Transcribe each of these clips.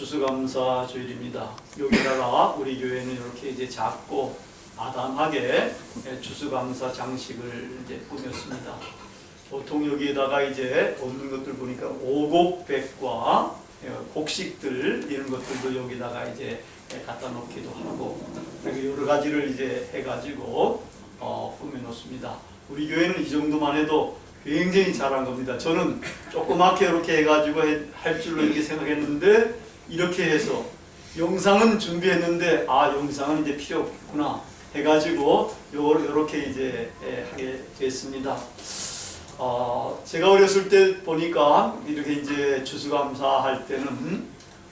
추수감사 주일입니다. 여기다가 우리 교회는 이렇게 이제 작고 아담하게 추수감사 장식을 이제 꾸몄습니다. 보통 여기에다가 이제 얻는 것들 보니까 오곡백과 곡식들 이런 것들도 여기다가 이제 갖다 놓기도 하고, 그리고 여러 가지를 이제 해가지고 꾸며 놓습니다. 우리 교회는 이 정도만 해도 굉장히 잘한 겁니다. 저는 조그맣게 이렇게 해가지고 할 줄로 이렇게 생각했는데, 이렇게 해서 영상은 준비했는데 영상은 이제 필요 없구나 해가지고 요렇게 이제 하게 됐습니다. 제가 어렸을 때 보니까 이렇게 이제 추수감사할 때는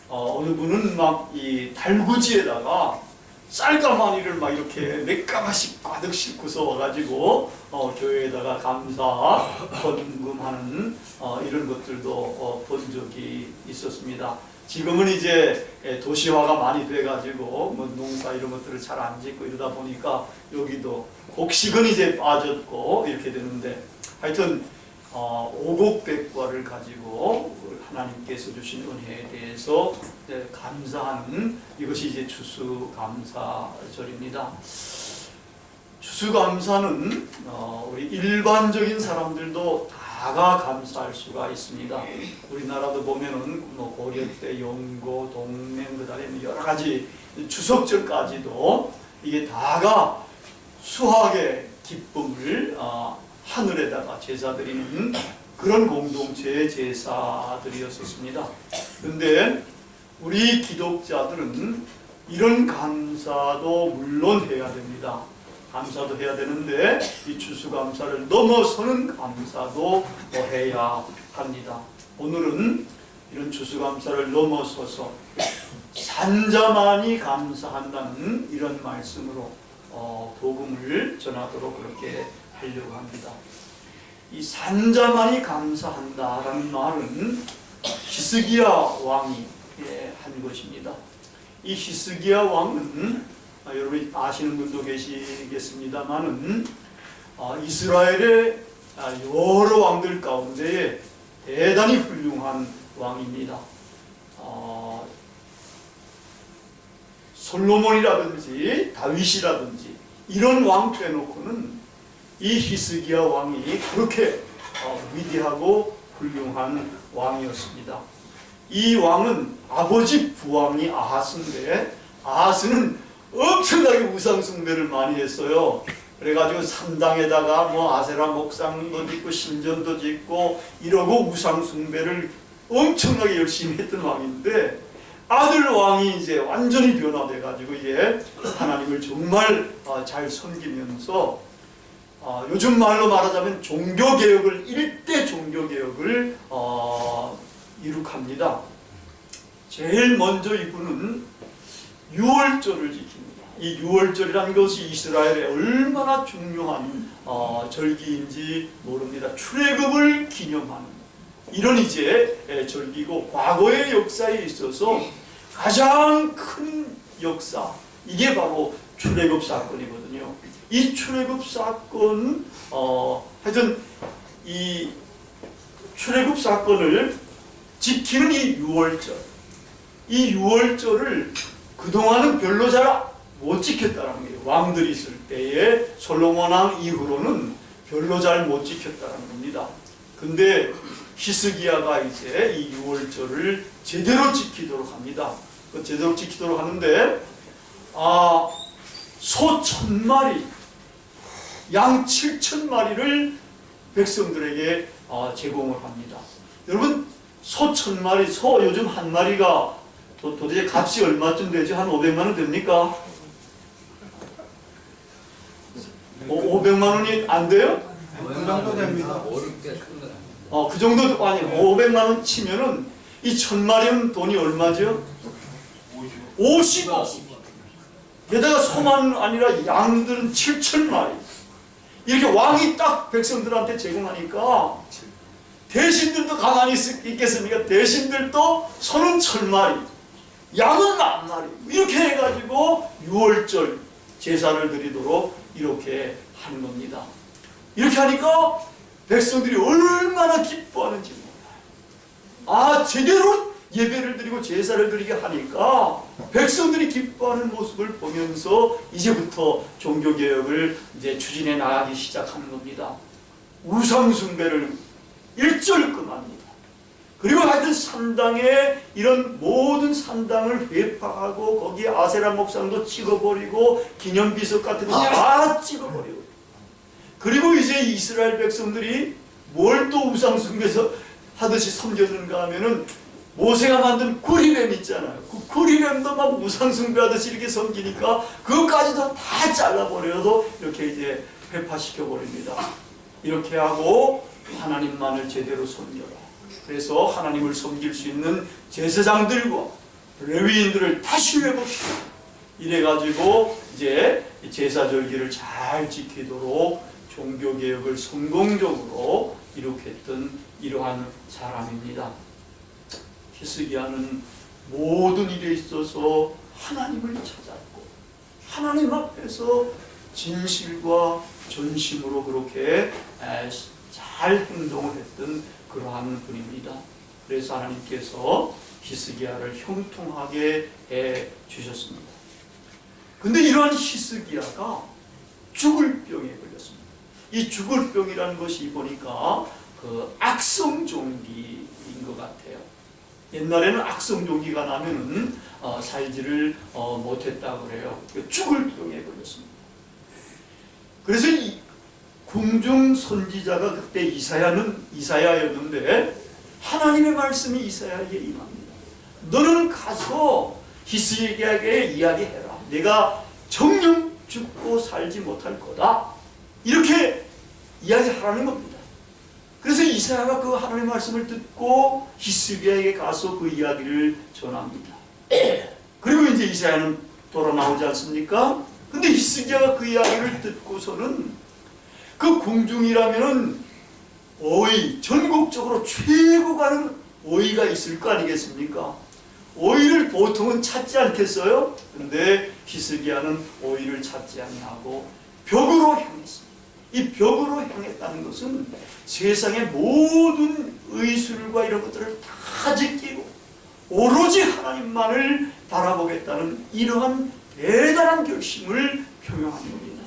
어느 분은 막 이 달구지에다가 쌀가마니를 막 이렇게 몇 가마씩 가득 싣고서 와가지고 교회에다가 감사 헌금하는 이런 것들도 본 적이 있었습니다. 지금은 이제 도시화가 많이 돼가지고 뭐 농사 이런 것들을 잘 안 짓고 이러다 보니까 여기도 곡식은 이제 빠졌고 이렇게 되는데, 하여튼 오곡백과를 가지고 하나님께서 주신 은혜에 대해서 감사하는 이것이 이제 추수감사절입니다. 추수감사는 우리 일반적인 사람들도 다가 감사할 수가 있습니다. 우리나라도 보면은 뭐 고려 때 영고, 동맹, 그다음에 여러 가지 추석절까지도 이게 다가 수학의 기쁨을 하늘에다가 제사 드리는 그런 공동체의 제사들이었었습니다. 그런데 우리 기독자들은 이런 감사도 물론 해야 됩니다. 감사도 해야 되는데 이 추수감사를 넘어서는 감사도 해야 합니다. 오늘은 이런 추수감사를 넘어서서 산자만이 감사한다는 이런 말씀으로 복음을 전하도록 그렇게 하려고 합니다. 이 산자만이 감사한다라는 말은 히스기야 왕이 한 것입니다. 이 히스기야 왕은 여러분이 아시는 분도 계시겠습니다만은 이스라엘의 여러 왕들 가운데 대단히 훌륭한 왕입니다. 솔로몬이라든지 다윗이라든지 이런 왕 빼놓고는 이 히스기야 왕이 그렇게 위대하고 훌륭한 왕이었습니다. 이 왕은 아버지 부왕이 아하스인데, 아하스는 엄청나게 우상 숭배를 많이 했어요. 그래가지고 산당에다가 뭐 아세라 목상도 짓고 신전도 짓고 이러고 우상 숭배를 엄청나게 열심히 했던 왕인데, 아들 왕이 이제 완전히 변화돼가지고 이제 하나님을 정말 잘 섬기면서 요즘 말로 말하자면 종교개혁을, 일대 종교개혁을 이룩합니다. 제일 먼저 이분은 유월절을 지킵니다. 이 유월절이라는 것이 이스라엘에 얼마나 중요한 절기인지 모릅니다. 출애굽을 기념하는 이런 이제 절기고, 과거의 역사에 있어서 가장 큰 역사, 이게 바로 출애굽 사건이거든요. 이 출애굽 사건, 하여튼 이 출애굽 사건을 지키는 이 유월절, 이 유월절을 그동안은 별로 잘 못 지켰다는 거예요. 왕들이 있을 때에 솔로몬 왕 이후로는 별로 잘 못 지켰다는 겁니다. 근데 히스기야가 이제 이 유월절을 제대로 지키도록 합니다. 제대로 지키도록 하는데 소 1000마리, 양 7000마리를 백성들에게 제공을 합니다. 여러분, 소 1000마리, 소 요즘 한 마리가 도대체 값이 얼마쯤 되죠? 한 500만 원 됩니까? 500만 원이 안 돼요? 그 정도 됩니다. 그 정도, 아니 500만 원 치면은 이 1000마리면 돈이 얼마죠? 50억. 게다가 소만 아니라 양들은 7000마리. 이렇게 왕이 딱 백성들한테 제공하니까 대신들도 가만히 있겠습니까? 대신들도 소는 1000마리, 양은 10,000마리, 이렇게 해가지고 유월절 제사를 드리도록 이렇게 하는 겁니다. 이렇게 하니까 백성들이 얼마나 기뻐하는지 몰라요. 제대로 예배를 드리고 제사를 드리게 하니까 백성들이 기뻐하는 모습을 보면서 이제부터 종교개혁을 이제 추진해 나가기 시작하는 겁니다. 우상숭배를 일절 금합니다. 그리고 하여튼 산당에 이런 모든 산당을 회파하고 거기에 아세라 목상도 찍어버리고 기념비석 같은 거 다 찍어버리고, 그리고 이제 이스라엘 백성들이 뭘 또 우상숭배에서 하듯이 섬겼는가 하면은 모세가 만든 구리뱀 있잖아요. 그 구리뱀도 막 우상숭배하듯이 이렇게 섬기니까 그것까지도 다 잘라버려도 이렇게 이제 회파시켜 버립니다. 이렇게 하고 하나님만을 제대로 섬겨라. 그래서 하나님을 섬길 수 있는 제사장들과 레위인들을 다시 회복시켜. 이래가지고 이제 제사절기를 잘 지키도록 종교개혁을 성공적으로 이룩했던 이러한 사람입니다. 히스기야는 모든 일에 있어서 하나님을 찾았고 하나님 앞에서 진실과 전심으로 그렇게 잘 행동을 했던 그러한 분입니다. 그래서 하나님께서 히스기야를 형통하게 해 주셨습니다. 근데 이러한 히스기야가 죽을 병에 걸렸습니다. 이 죽을 병이라는 것이 보니까 그 악성종기인 것 같아요. 옛날에는 악성종기가 나면은 살지를 못했다고 그래요. 죽을 병에 걸렸습니다. 그래서 이 궁중 선지자가 그때 이사야였는데 하나님의 말씀이 이사야에게 임합니다. 너는 가서 히스기야에게 이야기해라. 내가 정녕 죽고 살지 못할 거다. 이렇게 이야기하라는 겁니다. 그래서 이사야가 그 하나님의 말씀을 듣고 히스기야에게 가서 그 이야기를 전합니다. 그리고 이제 이사야는 돌아 나오지 않습니까? 근데 히스기야가 그 이야기를 듣고서는 그 궁중이라면은 오이, 전국적으로 최고 가는 오이가 있을 거 아니겠습니까? 오이를 보통은 찾지 않겠어요? 근데 히스기야는 오이를 찾지 아니하고 벽으로 향했습니다. 이 벽으로 향했다는 것은 세상의 모든 의술과 이런 것들을 다 제끼고 오로지 하나님만을 바라보겠다는 이러한 대단한 결심을 표명한 겁니다.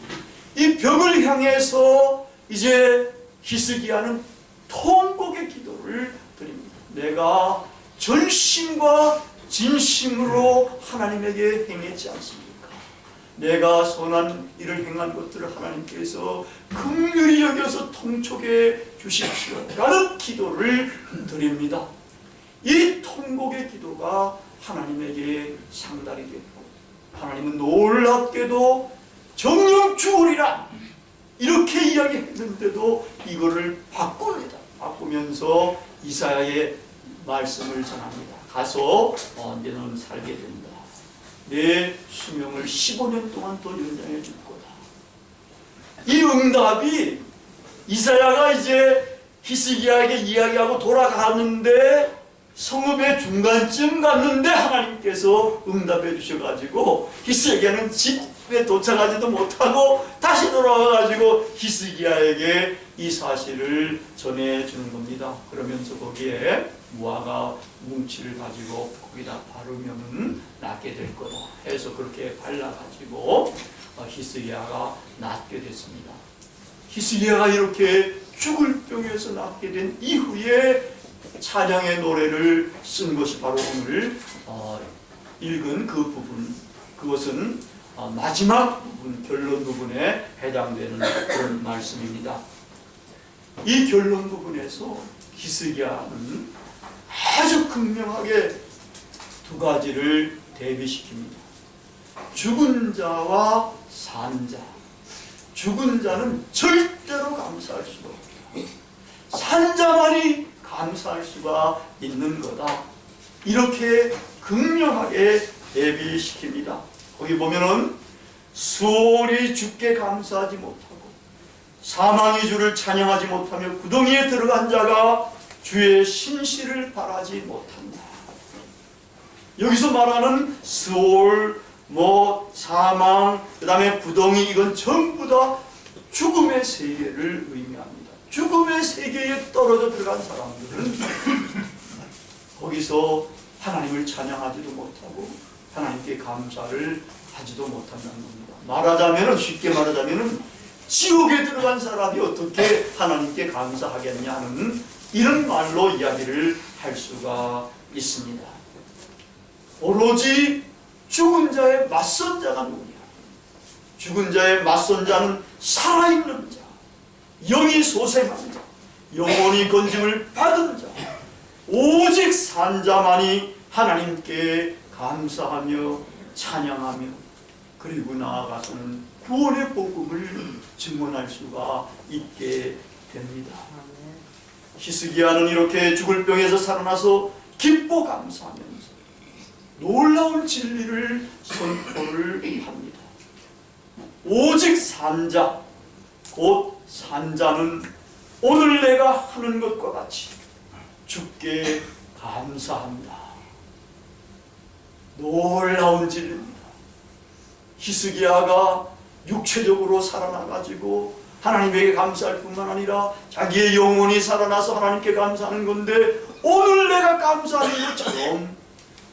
이 벽을 향해서 이제 히스기야는 통곡의 기도를 드립니다. 내가 전심과 진심으로 하나님에게 행했지 않습니까? 내가 선한 일을 행한 것들을 하나님께서 긍휼히 여겨서 통촉해 주십시오 라는 기도를 드립니다. 이 통곡의 기도가 하나님에게 상달이 됐고 하나님은 놀랍게도 정녕 죽으리라 이렇게 이야기했는데도 이거를 바꿉니다. 바꾸면서 이사야의 말씀을 전합니다. 가서 너는 살게 된다. 내 수명을 15년 동안 더 연장해 줄 거다. 이 응답이 이사야가 이제 히스기야에게 이야기하고 돌아가는데 성읍의 중간쯤 갔는데 하나님께서 응답해 주셔가지고 히스기야는 집에 도착하지도 못하고 다시 돌아와가지고 히스기야에게 이 사실을 전해주는 겁니다. 그러면서 거기에 무화과 뭉치를 가지고 거기다 바르면 낫게 될 거다 해서 그렇게 발라가지고 히스기야가 낫게 됐습니다. 히스기야가 이렇게 죽을 병에서 낫게 된 이후에 찬양의 노래를 쓴 것이 바로 오늘 읽은 그 부분, 그것은 마지막 부분, 결론 부분에 해당되는 그런 말씀입니다. 이 결론 부분에서 히스기야는 아주 극명하게 두 가지를 대비시킵니다. 죽은 자와 산 자. 죽은 자는 절대로 감사할 수가 없다. 산 자만이 감사할 수가 있는 거다. 이렇게 극명하게 대비시킵니다. 거기 보면은 수월이 주께 감사하지 못하고 사망이 주를 찬양하지 못하며 구덩이에 들어간 자가 주의 신실을 바라지 못한다. 여기서 말하는 수월, 사망, 그 다음에 구덩이, 이건 전부 다 죽음의 세계를 의미합니다. 죽음의 세계에 떨어져 들어간 사람들은 거기서 하나님을 찬양하지도 못하고 하나님께 감사를 하지도 못한다는 겁니다. 말하자면은, 쉽게 말하자면은 지옥에 들어간 사람이 어떻게 하나님께 감사하겠냐는 이런 말로 이야기를 할 수가 있습니다. 오로지 죽은 자의 맞선 자가 누구냐? 죽은 자의 맞선 자는 살아있는 자, 영이 소생한 자, 영원히 건짐을 받은 자, 오직 산 자만이 하나님께 감사하며 찬양하며 그리고 나아가서는 구원의 복음을 증언할 수가 있게 됩니다. 히스기야는 이렇게 죽을 병에서 살아나서 기뻐 감사하면서 놀라운 진리를 선포를 합니다. 오직 산자, 곧 산자는 오늘 내가 하는 것과 같이 주께 감사합니다. 놀라운 진리입니다. 히스기야가 육체적으로 살아나가지고 하나님에게 감사할 뿐만 아니라 자기의 영혼이 살아나서 하나님께 감사하는 건데, 오늘 내가 감사하는 것처럼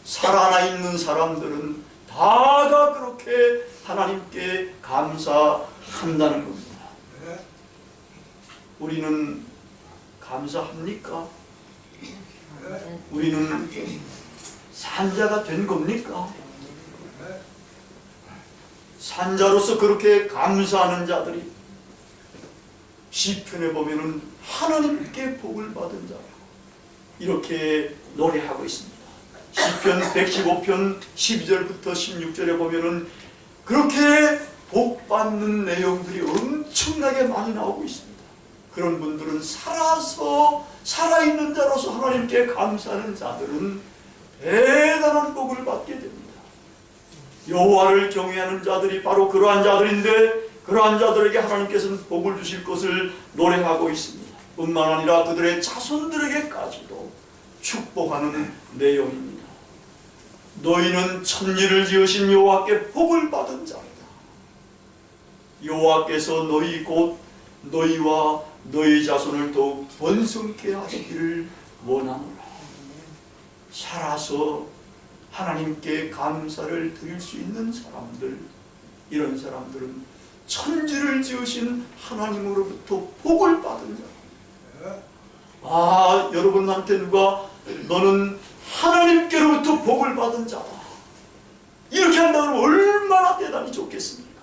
살아나 있는 사람들은 다가 그렇게 하나님께 감사한다는 겁니다. 우리는 감사합니까? 우리는 산자가 된 겁니까? 산자로서 그렇게 감사하는 자들이 시편에 보면은 하나님께 복을 받은 자라 이렇게 노래하고 있습니다. 시편 115편 12절부터 16절에 보면은 그렇게 복 받는 내용들이 엄청나게 많이 나오고 있습니다. 그런 분들은 살아있는 자로서 하나님께 감사하는 자들은 대단한 복을 받게 됩니다. 여호와를 경외하는 자들이 바로 그러한 자들인데, 그러한 자들에게 하나님께서는 복을 주실 것을 노래하고 있습니다. 뿐만 아니라 그들의 자손들에게까지도 축복하는 내용입니다. 너희는 천지를 지으신 여호와께 복을 받은 자이다. 여호와께서 너희 곧 너희와 너희 자손을 더욱 번성케 하시기를 원하노라. 살아서 하나님께 감사를 드릴 수 있는 사람들, 이런 사람들은 천지를 지으신 하나님으로부터 복을 받은 자. 여러분한테 누가 너는 하나님께로부터 복을 받은 자다, 이렇게 한다면 얼마나 대단히 좋겠습니까?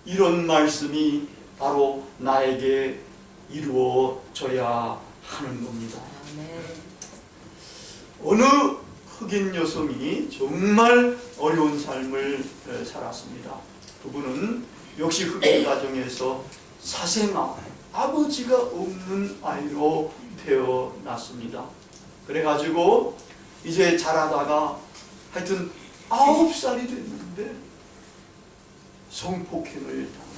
이런 말씀이 바로 나에게 이루어져야 하는 겁니다. 어느 흑인 여성이 정말 어려운 삶을 살았습니다. 그분은 역시 흑인 가정에서 사생아, 아버지가 없는 아이로 태어났습니다. 그래가지고 이제 자라다가 하여튼 9살이 됐는데 성폭행을 당한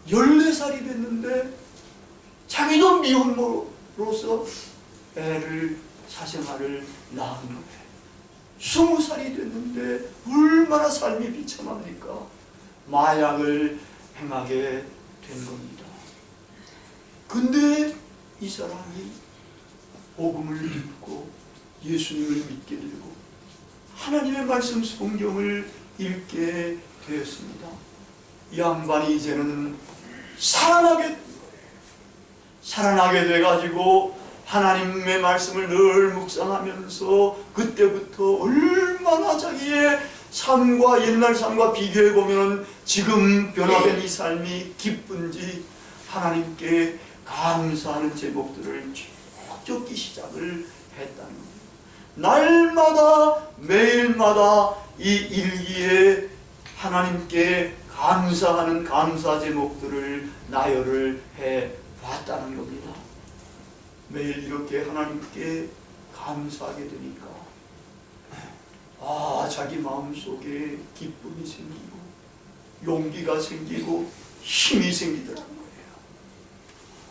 거예요. 14살이 됐는데 자기도 미혼모로서 애를, 사생아를 낳은 거예요. 20살이 됐는데 얼마나 삶이 비참합니까? 마약을 행하게 된 겁니다. 근데 이 사람이 복음을 듣고 예수님을 믿게 되고 하나님의 말씀 성경을 읽게 되었습니다. 이 양반이 이제는 살아나게 된 거예요. 살아나게 돼가지고 하나님의 말씀을 늘 묵상하면서 그때부터 얼마나 자기의 삶과 옛날 삶과 비교해보면 지금 변화된 이 삶이 기쁜지 하나님께 감사하는 제목들을 쭉 적기 시작을 했다는 겁니다. 날마다 매일마다 이 일기에 하나님께 감사하는 감사 제목들을 나열을 해봤다는 겁니다. 매일 이렇게 하나님께 감사하게 되니까 자기 마음속에 기쁨이 생기고 용기가 생기고 힘이 생기더라는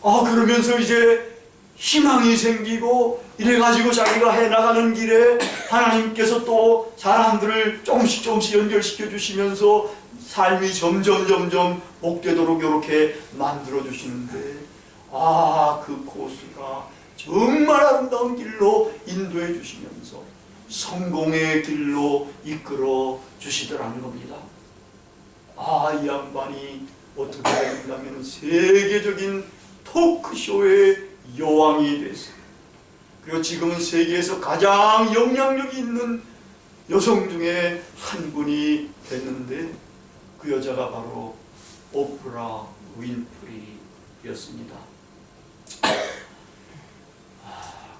거예요. 그러면서 이제 희망이 생기고 이래가지고 자기가 해나가는 길에 하나님께서 또 사람들을 조금씩 연결시켜 주시면서 삶이 점점 복되도록 이렇게 만들어 주시는데 그 코스가 정말 아름다운 길로 인도해 주시면서 성공의 길로 이끌어 주시더라는 겁니다. 이 양반이 어떻게 되는가 하면 세계적인 토크쇼의 여왕이 됐어요. 그리고 지금은 세계에서 가장 영향력이 있는 여성 중에 한 분이 됐는데, 그 여자가 바로 오프라 윈프리였습니다.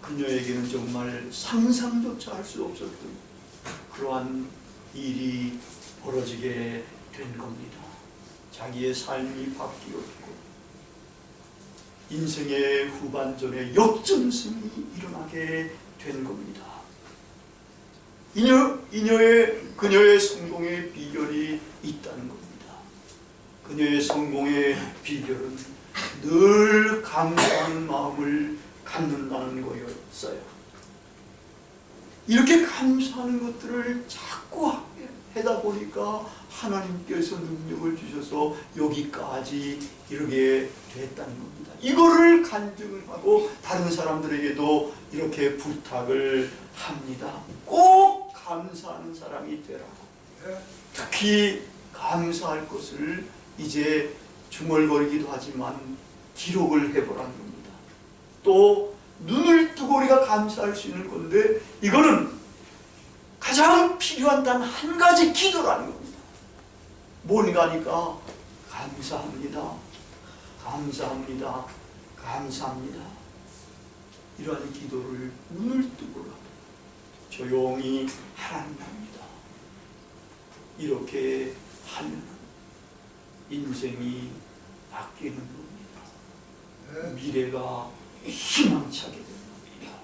그녀에게는 정말 상상조차 할 수 없었던 그러한 일이 벌어지게 된 겁니다. 자기의 삶이 바뀌었고 인생의 후반전에 역전승이 일어나게 된 겁니다. 그녀의 성공의 비결이 있다는 겁니다. 그녀의 성공의 비결은 늘 감사하는 마음을 갖는다는 거였어요. 이렇게 감사하는 것들을 자꾸 하다 보니까 하나님께서 능력을 주셔서 여기까지 이르게 됐다는 겁니다. 이거를 간증을 하고 다른 사람들에게도 이렇게 부탁을 합니다. 꼭 감사하는 사람이 되라고. 특히 감사할 것을 이제 중얼거리기도 하지만 기록을 해보라는 겁니다. 또 눈을 뜨고 우리가 감사할 수 있는 건데, 이거는 가장 필요한 단 한 가지 기도라는 겁니다. 뭔가 하니까 감사합니다, 감사합니다, 감사합니다. 이러한 기도를 눈을 뜨고 조용히 하라는 겁니다. 이렇게 하면 인생이 바뀌는 겁니다. 미래가 희망차게 됩니다.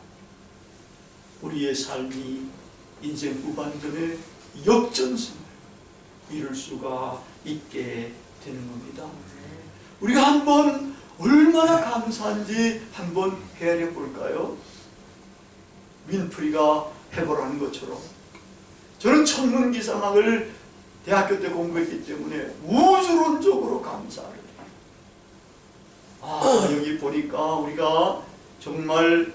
우리의 삶이 인생 후반전에 역전승을 이룰 수가 있게 되는 겁니다. 우리가 한번 얼마나 감사한지 한번 헤아려 볼까요? 윈프리가 해보라는 것처럼 저는 천문기상학을 대학교 때 공부했기 때문에 우주론적으로 감사를 해요. 여기 보니까 우리가 정말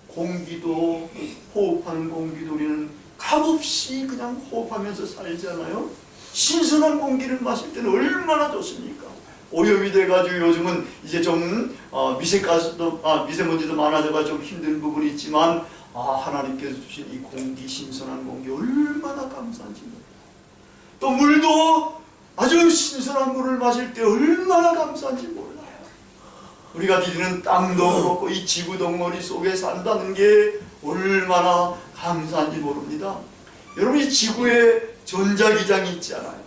공기도, 호흡하는 공기도 우리는 값없이 그냥 호흡하면서 살잖아요. 신선한 공기를 마실 때는 얼마나 좋습니까? 오염이 돼가지고 요즘은 이제 좀 미세먼지도 많아져가 좀 힘든 부분이 있지만, 하나님께서 주신 이 공기, 신선한 공기 얼마나 감사한지 몰라요. 또 물도 아주 신선한 물을 마실 때 얼마나 감사한지 몰라요. 우리가 디디는 땅도 그렇고 이 지구 덩어리 속에 산다는 게 얼마나 감사한지 모릅니다. 여러분, 이 지구에 전자기장이 있잖아요.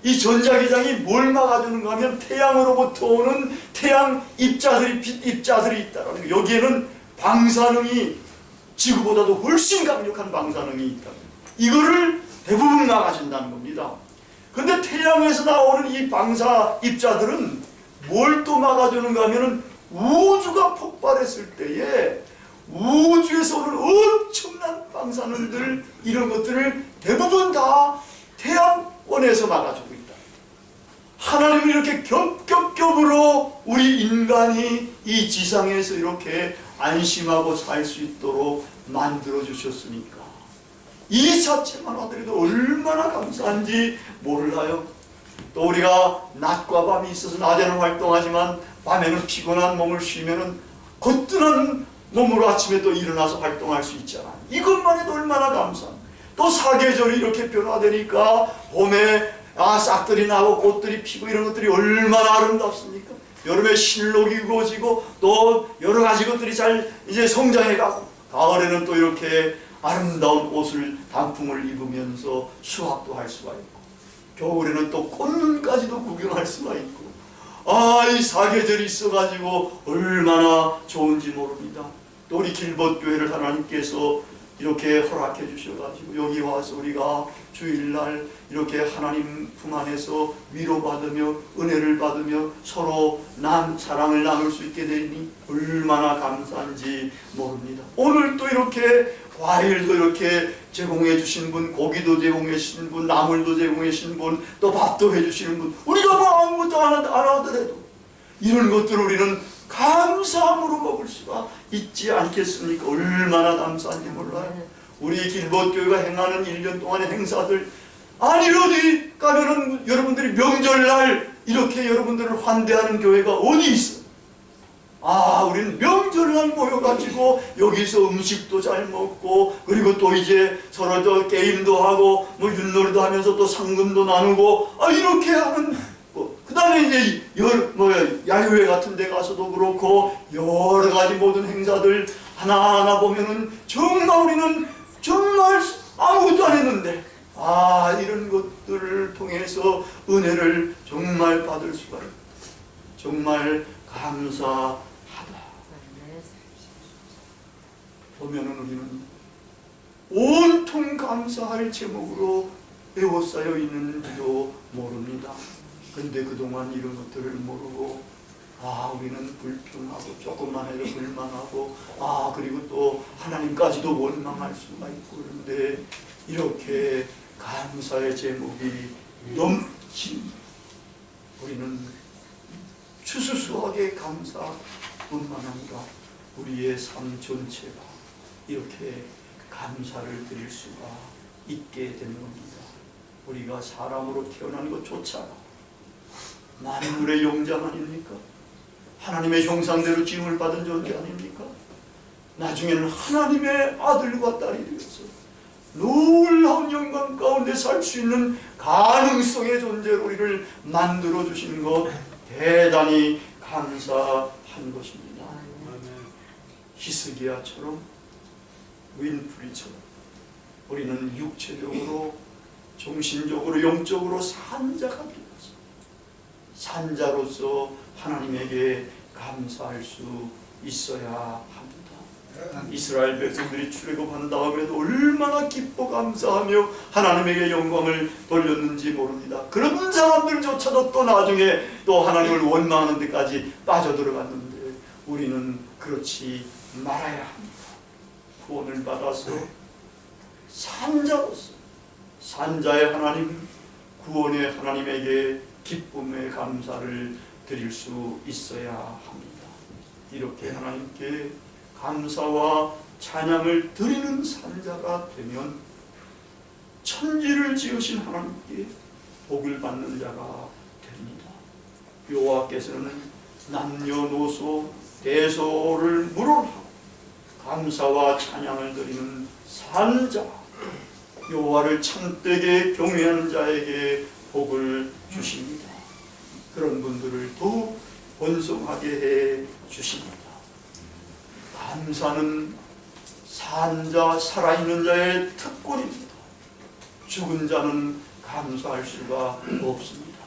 이 전자기장이 뭘 막아주는가 하면 태양으로부터 오는 태양 입자들이, 빛 입자들이 있다는 거예요. 여기에는 방사능이 지구보다도 훨씬 강력한 방사능이 있다. 이거를 대부분 막아준다는 겁니다. 근데 태양에서 나오는 이 방사 입자들은 뭘 또 막아주는가 하면은 우주가 폭발했을 때에 우주에서 오는 엄청난 방사능들, 이런 것들을 대부분 다 태양권에서 막아주고 있다. 하나님이 이렇게 겹겹겹으로 우리 인간이 이 지상에서 이렇게 안심하고 살 수 있도록 만들어 주셨으니까 이 자체만 하더라도 얼마나 감사한지 몰라요. 또 우리가 낮과 밤이 있어서 낮에는 활동하지만 밤에는 피곤한 몸을 쉬면은 거뜬한 몸으로 아침에 또 일어나서 활동할 수 있잖아요. 이것만 해도 얼마나 감사합니다. 또 사계절이 이렇게 변화되니까 봄에 싹들이 나고 꽃들이 피고 이런 것들이 얼마나 아름답습니까? 여름에 실록이 우거지고 또 여러 가지 것들이 잘 이제 성장해가고, 가을에는 또 이렇게 아름다운 옷을, 단풍을 입으면서 수확도 할 수가 있고, 겨울에는 또 꽃눈까지도 구경할 수가 있고, 이 사계절이 있어가지고 얼마나 좋은지 모릅니다. 또 우리 길벗교회를 하나님께서 이렇게 허락해 주셔가지고 여기 와서 우리가 주일날 이렇게 하나님 품 안에서 위로받으며 은혜를 받으며 서로 사랑을 나눌 수 있게 되니 얼마나 감사한지 모릅니다. 오늘 또 이렇게 과일도 이렇게 제공해 주신 분, 고기도 제공해 주신 분, 나물도 제공해 주신 분, 또 밥도 해 주시는 분, 우리가 뭐 아무것도 안 하더라도 이런 것들을 우리는 감사함으로 먹을 수가 있지 않겠습니까? 얼마나 감사한지 몰라요. 우리 길벗교회가 행하는 1년 동안의 행사들, 아니 어디 가면은 여러분들이 명절날 이렇게 여러분들을 환대하는 교회가 어디 있어? 우리는 명절날 모여가지고 여기서 음식도 잘 먹고, 그리고 또 이제 서로 저 게임도 하고 뭐 윷놀이도 하면서 또 상금도 나누고 이렇게 하는. 그 다음에 이제 야유회 같은 데 가서도 그렇고 여러 가지 모든 행사들 하나하나 보면은 정말 우리는 정말 아무것도 안 했는데 이런 것들을 통해서 은혜를 정말 받을 수가 있다. 정말 감사하다. 보면은 우리는 온통 감사할 제목으로 에워싸여 있는지도 모릅니다. 근데 그동안 이런 것들을 모르고 우리는 불평하고 조금만 해도 불만하고 그리고 또 하나님까지도 원망할 수가 있고, 그런데 이렇게 감사의 제목이 넘친 우리는 추수수하게 감사뿐만 아니라 우리의 삶 전체가 이렇게 감사를 드릴 수가 있게 되는 겁니다. 우리가 사람으로 태어난 것조차 만물의 영장 아닙니까? 하나님의 형상대로 지음을 받은 존재 아닙니까? 나중에는 하나님의 아들과 딸이 되어서 놀라운 영광 가운데 살 수 있는 가능성의 존재로 우리를 만들어 주시는 것 대단히 감사한 것입니다. 히스기야처럼 윈프리처럼 우리는 육체적으로, 정신적으로, 영적으로 산자가 되어서 산자로서 하나님에게 감사할 수 있어야 합니다. 이스라엘 백성들이 출애굽한 다음에도 얼마나 기뻐 감사하며 하나님에게 영광을 돌렸는지 모릅니다. 그런 사람들조차도 또 나중에 또 하나님을 원망하는 데까지 빠져들어갔는데 우리는 그렇지 말아야 합니다. 구원을 받아서 산자로서 산자의 하나님, 구원의 하나님에게 기쁨의 감사를 드릴 수 있어야 합니다. 이렇게 하나님께 감사와 찬양을 드리는 산자가 되면 천지를 지으신 하나님께 복을 받는 자가 됩니다. 여호와께서는 남녀노소 대소를 물어하고 감사와 찬양을 드리는 산자, 여호와를 참되게 경외하는 자에게 복을 주십니다. 그런 분들을 더욱 번성하게 해 주십니다. 감사는 산자, 살아있는 자의 특권입니다. 죽은 자는 감사할 수가 없습니다.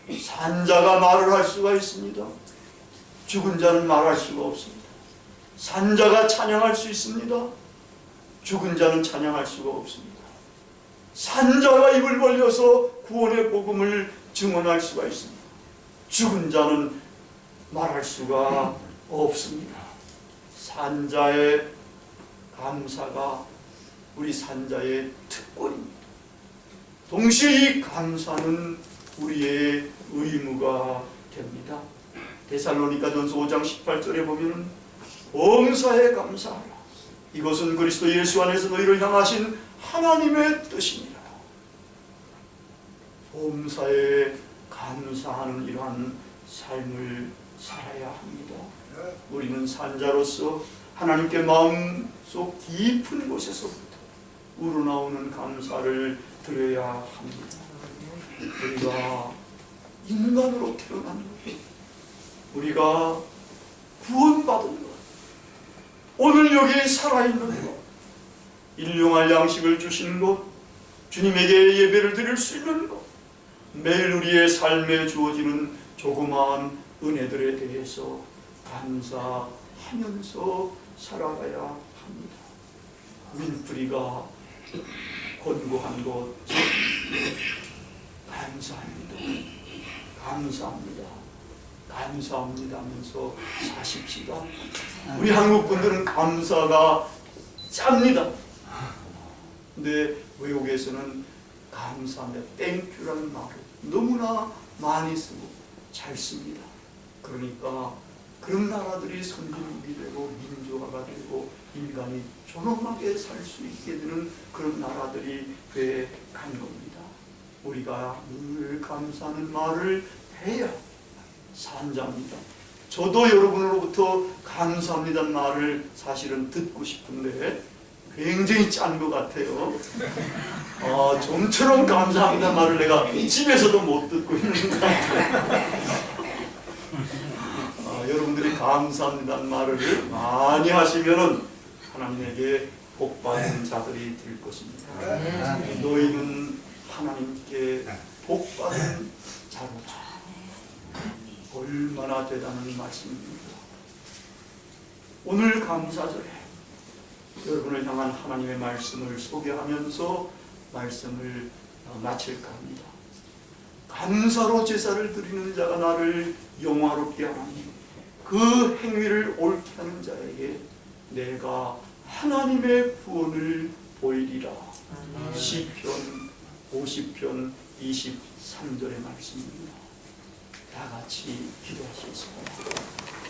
산자가 말을 할 수가 있습니다. 죽은 자는 말할 수가 없습니다. 산자가 찬양할 수 있습니다. 죽은 자는 찬양할 수가 없습니다. 산자가 입을 벌려서 구원의 복음을 증언할 수가 있습니다. 죽은 자는 말할 수가 없습니다. 산자의 감사가 우리 산자의 특권입니다. 동시에 이 감사는 우리의 의무가 됩니다. 데살로니가전서 5장 18절에 보면 범사에 감사하라. 이것은 그리스도 예수 안에서 너희를 향하신 하나님의 뜻이니라. 범사에 감사하는 이러한 삶을 살아야 합니다. 우리는 산자로서 하나님께 마음속 깊은 곳에서부터 우러나오는 감사를 드려야 합니다. 우리가 인간으로 태어난 것, 우리가 구원받은 것, 오늘 여기 살아있는 것, 일용할 양식을 주시는 것, 주님에게 예배를 드릴 수 있는 것, 매일 우리의 삶에 주어지는 조그마한 은혜들에 대해서 감사하면서 살아가야 합니다. 윈프리가 권고한 것 감사합니다. 감사합니다. 감사합니다 하면서 사십시다. 우리 한국 분들은 감사가 짭니다. 근데 외국에서는 감사합니다, 땡큐라는 말을 너무나 많이 쓰고 잘 씁니다. 그러니까 그런 나라들이 선진국이 되고 민주화가 되고 인간이 존엄하게 살 수 있게 되는 그런 나라들이 돼 간 겁니다. 우리가 늘 감사하는 말을 해야 산자입니다. 저도 여러분으로부터 감사합니다는 말을 사실은 듣고 싶은데 굉장히 짠 것 같아요. 좀처럼 감사합니다 말을 내가 집에서도 못 듣고 있는 것 같아요. 여러분들이 감사합니다는 말을 많이 하시면은 하나님에게 복받은 자들이 될 것입니다. 너희는 하나님께 복받은 자로다. 얼마나 대단한 말씀입니다. 오늘 감사절에 여러분을 향한 하나님의 말씀을 소개하면서 말씀을 마칠까 합니다. 감사로 제사를 드리는 자가 나를 영화롭게 하나니 그 행위를 옳게 하는 자에게 내가 하나님의 구원을 보이리라. 시편 50편 23절의 말씀입니다. 다 같이 기도하시겠습니다.